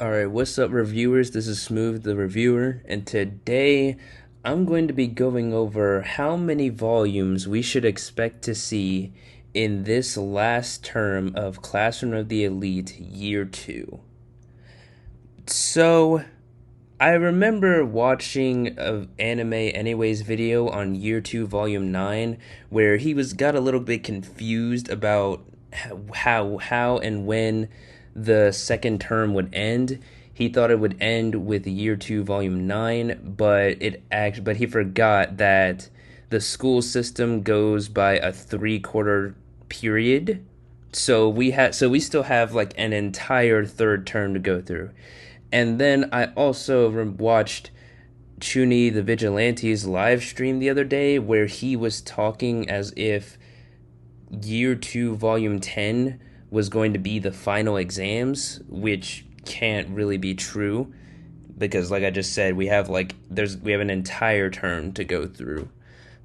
Alright, what's up, reviewers? This is Smooth the Reviewer, and today I'm going to be going over how many volumes we should expect to see in this last term of Classroom of the Elite Year 2. So, I remember watching an Anime Anyways video on Year 2 Volume 9 where he got a little bit confused about how and when the second term would end. He thought it would end with Year 2 Volume 9, but he forgot that the school system goes by a 3/4 period. So we still have like an entire third term to go through. And then I also watched Chuni the Vigilante's live stream the other day where he was talking as if Year 2 Volume 10 was going to be the final exams, which can't really be true because, like I just said, we have an entire term to go through.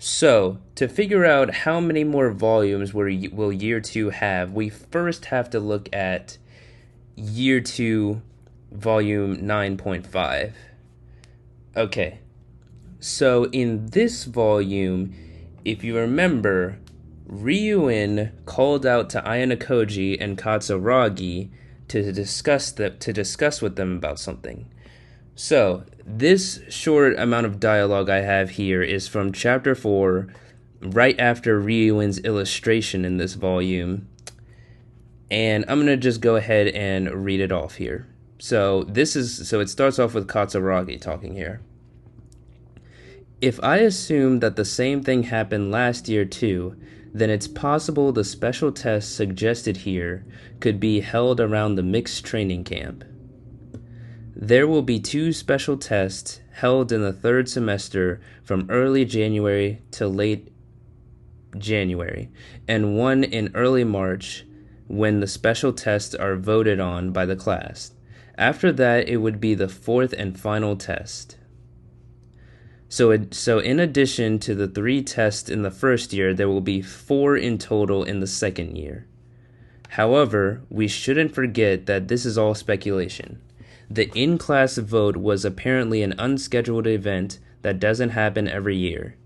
So, to figure out how many more volumes will Year 2 have, we first have to look at Year 2 Volume 9.5. Okay, so in this volume, if you remember, Ryuin called out to Ayanokoji and Katsuragi to discuss with them about something. So, this short amount of dialogue I have here is from Chapter 4, right after Ryuin's illustration in this volume. And I'm going to just go ahead and read it off here. So it starts off with Katsuragi talking here. If I assume that the same thing happened last year too, then it's possible the special tests suggested here could be held around the mixed training camp. There will be 2 special tests held in the 3rd semester from early January to late January, and 1 in early March when the special tests are voted on by the class. After that, it would be the 4th and final test. So in addition to the 3 tests in the first year, there will be 4 in total in the second year. However, we shouldn't forget that this is all speculation. The in-class vote was apparently an unscheduled event that doesn't happen every year.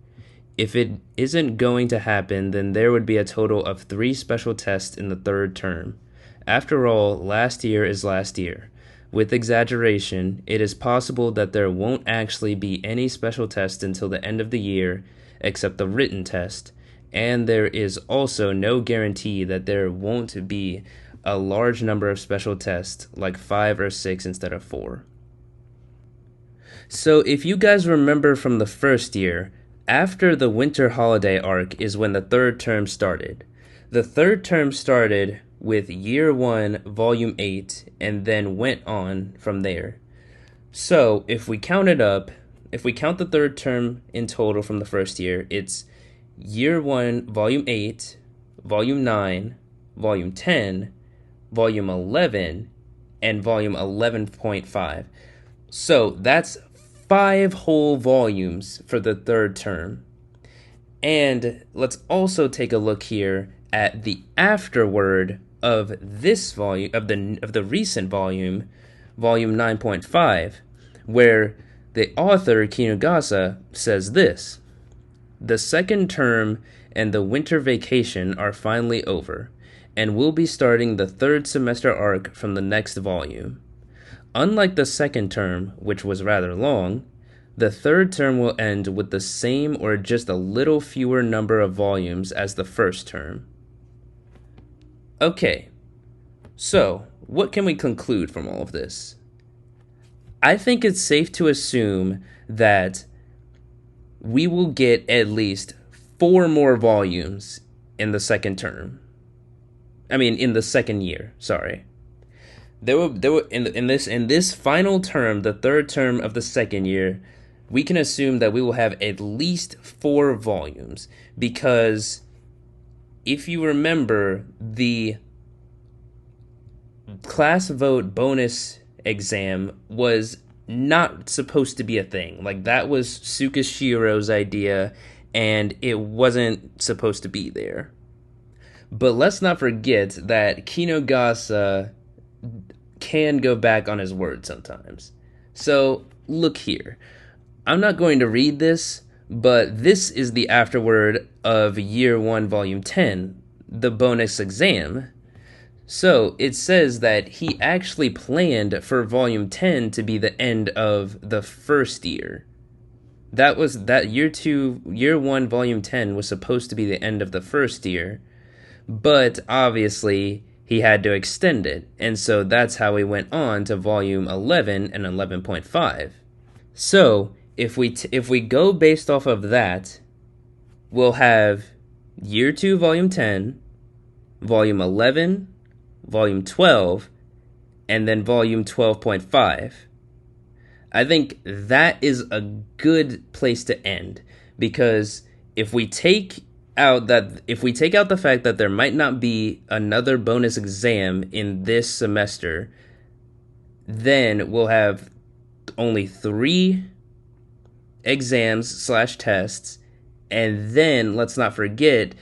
If it isn't going to happen, then there would be a total of 3 special tests in the 3rd term. After all, last year is last year. With exaggeration, it is possible that there won't actually be any special tests until the end of the year, except the written test, and there is also no guarantee that there won't be a large number of special tests, like 5 or 6 instead of 4. So if you guys remember from the first year, after the winter holiday arc is when the 3rd term started. The 3rd term started with Year 1, Volume 8, and then went on from there. So, if we count the 3rd term in total from the first year, it's Year 1, Volume 8, Volume 9, Volume 10, Volume 11, and Volume 11.5. So, that's 5 whole volumes for the 3rd term. And let's also take a look here at the afterword of this volume, of the recent volume, Volume 9.5, where the author Kinugasa says this: the second term and the winter vacation are finally over, and we'll be starting the 3rd semester arc from the next volume. Unlike the second term, which was rather long, the 3rd term will end with the same or just a little fewer number of volumes as the first term. Okay, so what can we conclude from all of this? I think it's safe to assume that we will get at least 4 more volumes in the second term. In the second year, sorry. There were in this final term, the 3rd term of the second year, we can assume that we will have at least 4 volumes, because if you remember, the class vote bonus exam was not supposed to be a thing. Like, that was Tsukishiro's idea, and it wasn't supposed to be there. But let's not forget that Kinugasa can go back on his word sometimes. So, look here. I'm not going to read this, but this is the afterword of Year 1, Volume 10, the bonus exam. So, it says that he actually planned for Volume 10 to be the end of the first year. That Year 1, Volume 10 was supposed to be the end of the first year, but obviously he had to extend it, and so that's how we went on to Volume 11 and 11.5. So, if we go based off of that, we'll have Year 2, Volume 10, Volume 11, Volume 12, and then Volume 12.5. I think that is a good place to end, because if we take out the fact that there might not be another bonus exam in this semester, then we'll have only 3 exams slash tests, and then let's not forget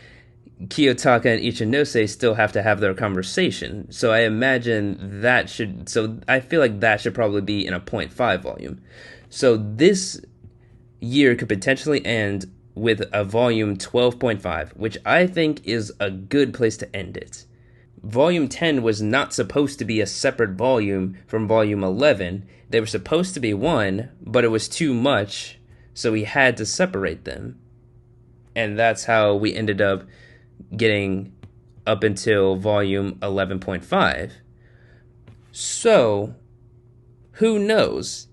Kiyotaka and Ichinose still have to have their conversation. So I imagine I feel like that should probably be in a 0.5 volume. So this year could potentially end with a volume 12.5, which I think is a good place to end it. Volume 10 was not supposed to be a separate volume from volume 11. They were supposed to be one, but it was too much, so we had to separate them. And that's how we ended up getting up until volume 11.5. So, who knows?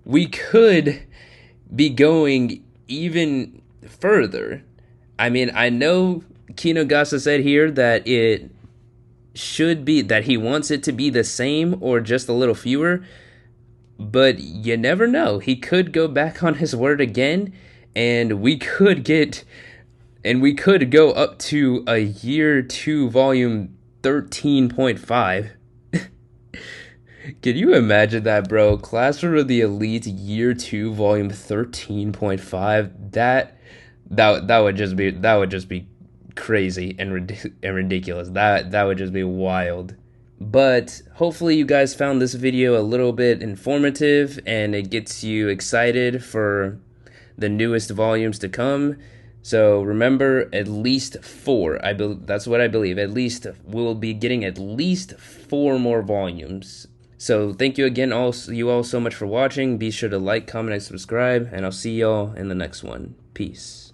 We could be going even further. I mean, I know Kinogasa said here that it should be, that he wants it to be the same or just a little fewer, but you never know. He could go back on his word again, and we could go up to a Year 2 volume 13.5. Can you imagine that, bro? Classroom of the Elite Year 2 volume 13.5. That would just be crazy and ridiculous. That would just be wild. But hopefully you guys found this video a little bit informative and it gets you excited for the newest volumes to come. So remember, at least 4. That's what I believe. At least we'll be getting at least 4 more volumes. So thank you again, you all so much for watching. Be sure to like, comment, and subscribe, and I'll see y'all in the next one. Peace.